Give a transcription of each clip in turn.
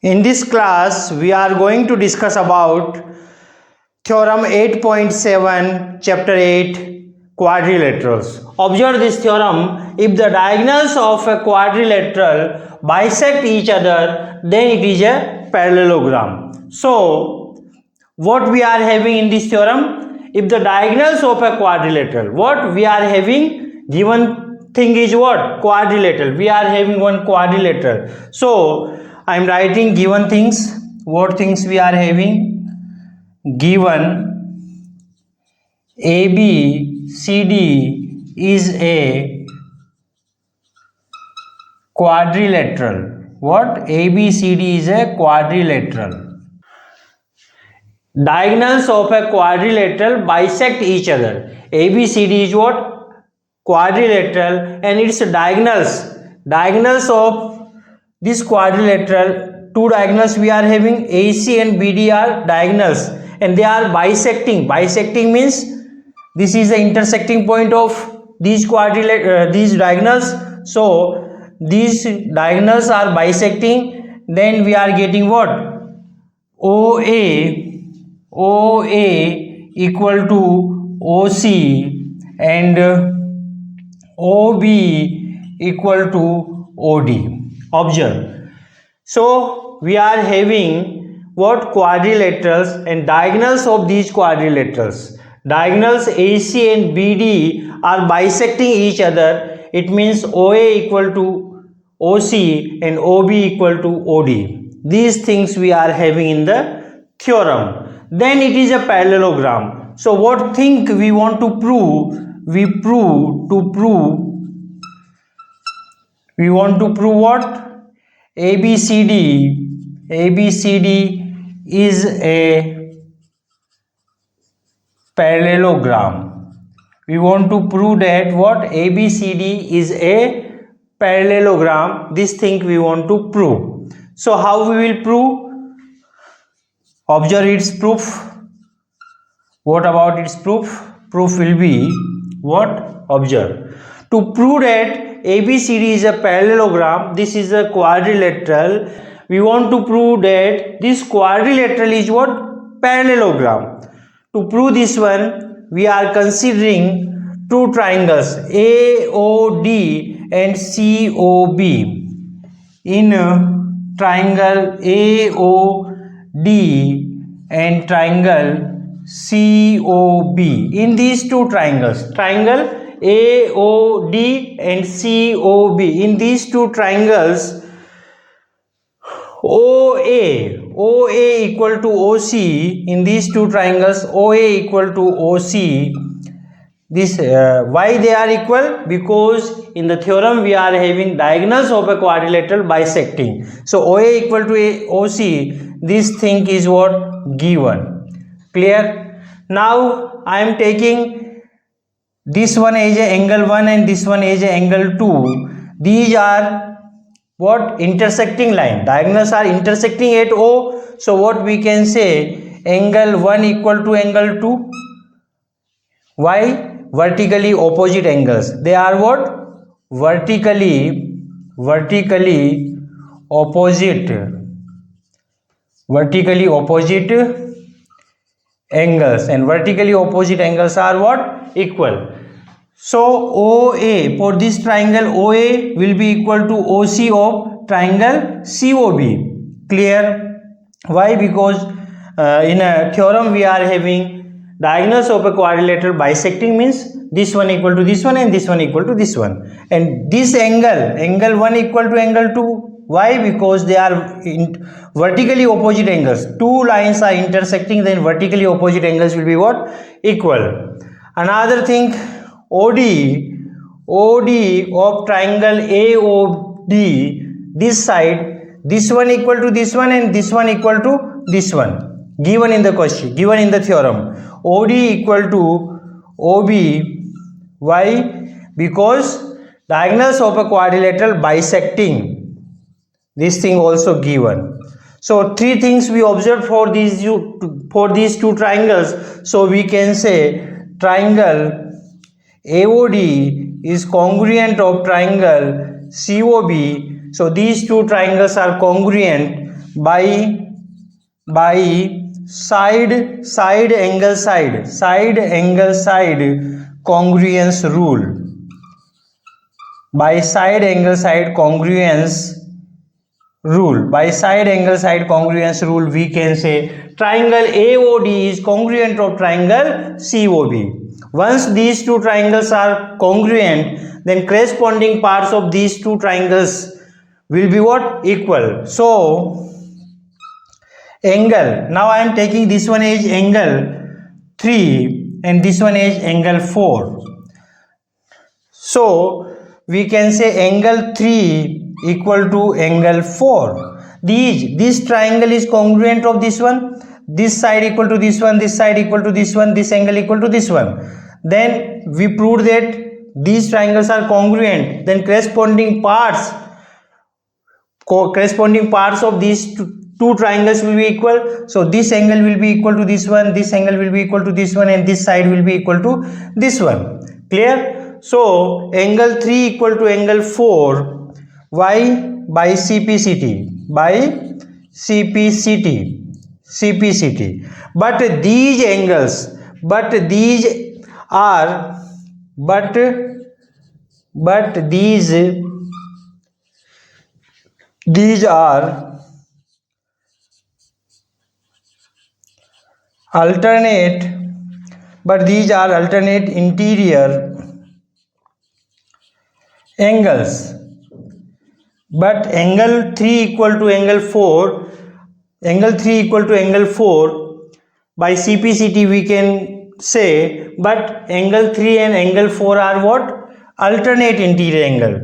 In this class, we are going to discuss about Theorem 8.7, Chapter 8, Quadrilaterals. Observe this theorem. If the diagonals of a quadrilateral bisect each other, then it is a parallelogram. So, what we are having in this theorem? If the diagonals of a quadrilateral, what we are having? Given thing is what? Quadrilateral. We are having one quadrilateral. So, I am writing given things. What things we are having? Given ABCD is a quadrilateral. What? ABCD is a quadrilateral. Diagonals of a quadrilateral bisect each other. ABCD is what? Quadrilateral, and its diagonals of this quadrilateral, two diagonals we are having, AC and BD are diagonals, and they are bisecting. Bisecting means this is the intersecting point of these these diagonals. So these diagonals are bisecting. Then we are getting what? OA equal to OC and OB equal to OD. Observe. So we are having what? Quadrilaterals, and diagonals of these quadrilaterals. Diagonals AC and BD are bisecting each other. It means OA equal to OC and OB equal to OD. These things we are having in the theorem. Then it is a parallelogram. So what thing we want to prove? We want to prove what? ABCD is a parallelogram. We want to prove that what? ABCD is a parallelogram. This thing we want to prove. So how we will prove? Observe its proof. What about its proof? Proof will be what? Observe. To prove that ABCD is a parallelogram, this is a quadrilateral, we want to prove that this quadrilateral is what? Parallelogram. To prove this one, we are considering two triangles AOD and COB. In triangle AOD and triangle COB, in these two triangles, triangle AOD and COB, in these two triangles, OA equal to OC, in these two triangles OA equal to OC. This why they are equal? Because in the theorem we are having diagonals of a quadrilateral bisecting. So OA equal to OC, this thing is what? Given. Clear? Now I am taking this one as a angle 1 and this one as a angle 2. These are what? Intersecting line. Diagonals are intersecting at O. So what we can say? Angle 1 equal to angle 2. Why? Vertically opposite angles. They are what? Vertically opposite angles, and vertically opposite angles are what? Equal. So OA, for this triangle OA will be equal to OC of triangle COB. Clear? Why? Because in a theorem we are having diagonals of a quadrilateral bisecting, means this one equal to this one and this one equal to this one, and this angle 1 equal to angle 2. Why? Because they are vertically opposite angles. Two lines are intersecting, then vertically opposite angles will be what? Equal. Another thing, OD of triangle AOD, this side, this one equal to this one and this one equal to this one. Given in the question, given in the theorem, OD equal to OB. Why? Because diagonals of a quadrilateral bisecting. This thing also given. So three things we observed for these two triangles. So we can say triangle AOD is congruent of triangle COB. So these two triangles are congruent. by side angle side congruence rule. By side angle side congruence rule, we can say triangle AOD is congruent of triangle COB. Once these two triangles are congruent, then corresponding parts of these two triangles will be what? Equal. So angle, now I am taking this one as angle 3 and this one as angle 4. So we can say angle 3 equal to angle 4. This triangle is congruent of this one, this side equal to this one, this side equal to this one, this angle equal to this one. Then we proved that these triangles are congruent, then corresponding parts of these two triangles will be equal. So this angle will be equal to this one, this angle will be equal to this one, and this side will be equal to this one. Clear? So angle 3 equal to angle 4. Why? By CPCT. But these angles, these are alternate interior angles. But angle 3 equal to angle 4, by CPCT we can say, but angle 3 and angle 4 are what? Alternate interior angle.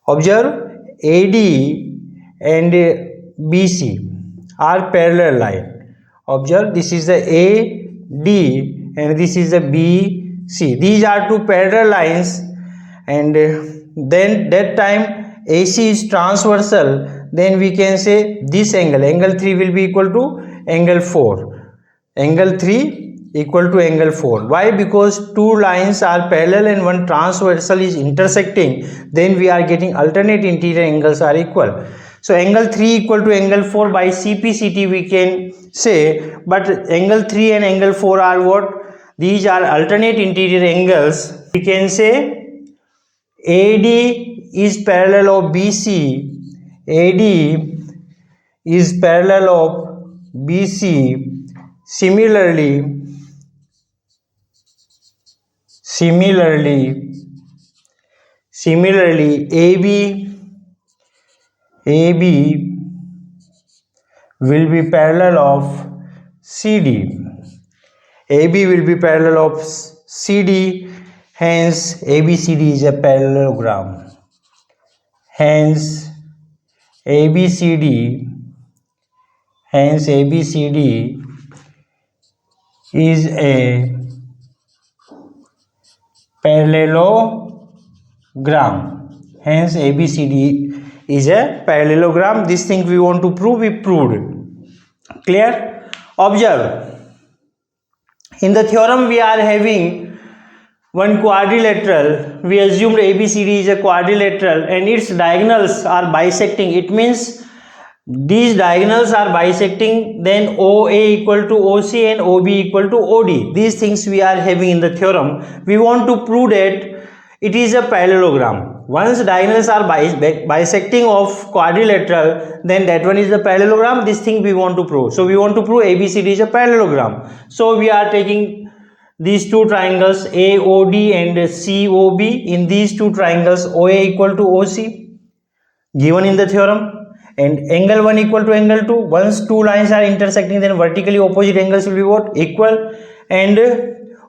Observe, AD and BC are parallel line. Observe, this is the AD and this is the BC. These are two parallel lines, and then that time AC is transversal, then we can say this angle 3 will be equal to angle 4. Angle 3 equal to angle 4. Why? Because two lines are parallel and one transversal is intersecting, then we are getting alternate interior angles are equal. So angle 3 equal to angle 4 by CPCT we can say, but angle 3 and angle 4 are what? These are alternate interior angles. We can say AD is parallel of BC. AD is parallel of BC. Similarly, AB will be parallel of CD. AB will be parallel of CD, hence ABCD is a parallelogram. Hence ABCD is a parallelogram. Hence ABCD is a parallelogram. This thing we want to prove, we proved. Clear? Observe, in the theorem we are having one quadrilateral. We assumed ABCD is a quadrilateral and its diagonals are bisecting. It means these diagonals are bisecting, then OA equal to OC and OB equal to OD. These things we are having in the theorem. We want to prove that it is a parallelogram. Once diagonals are bisecting of quadrilateral, then that one is the parallelogram. This thing we want to prove. So we want to prove ABCD is a parallelogram. So we are taking these two triangles AOD and COB. In these two triangles, OA equal to OC given in the theorem, and angle 1 equal to angle 2. Once two lines are intersecting, then vertically opposite angles will be what? Equal, and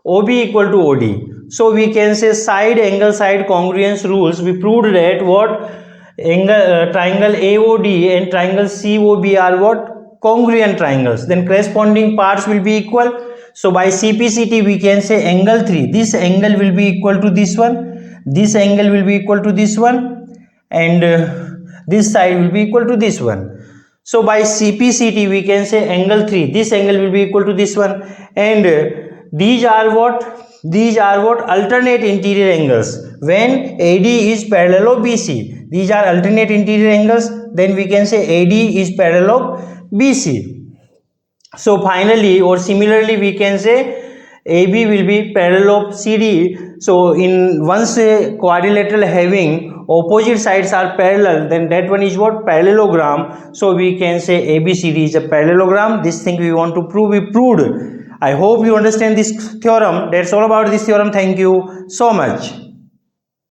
OB equal to OD. So we can say side angle side congruence rules. We proved that what? Triangle AOD and triangle COB are what? Congruent triangles. Then corresponding parts will be equal. So by CPCT we can say angle 3, this angle will be equal to this one, this angle will be equal to this one, and this side will be equal to this one. So by CPCT we can say angle 3, this angle will be equal to this one, and these are what? Alternate interior angles. When AD is parallel of BC, these are alternate interior angles. then we can say AD is parallel of BC. So finally or similarly we can say AB will be parallel of CD. So in once a quadrilateral having opposite sides are parallel, then that one is what? Parallelogram. So we can say ABCD is a parallelogram. This thing we want to prove, we proved. I hope you understand this theorem. That's all about this theorem. Thank you so much.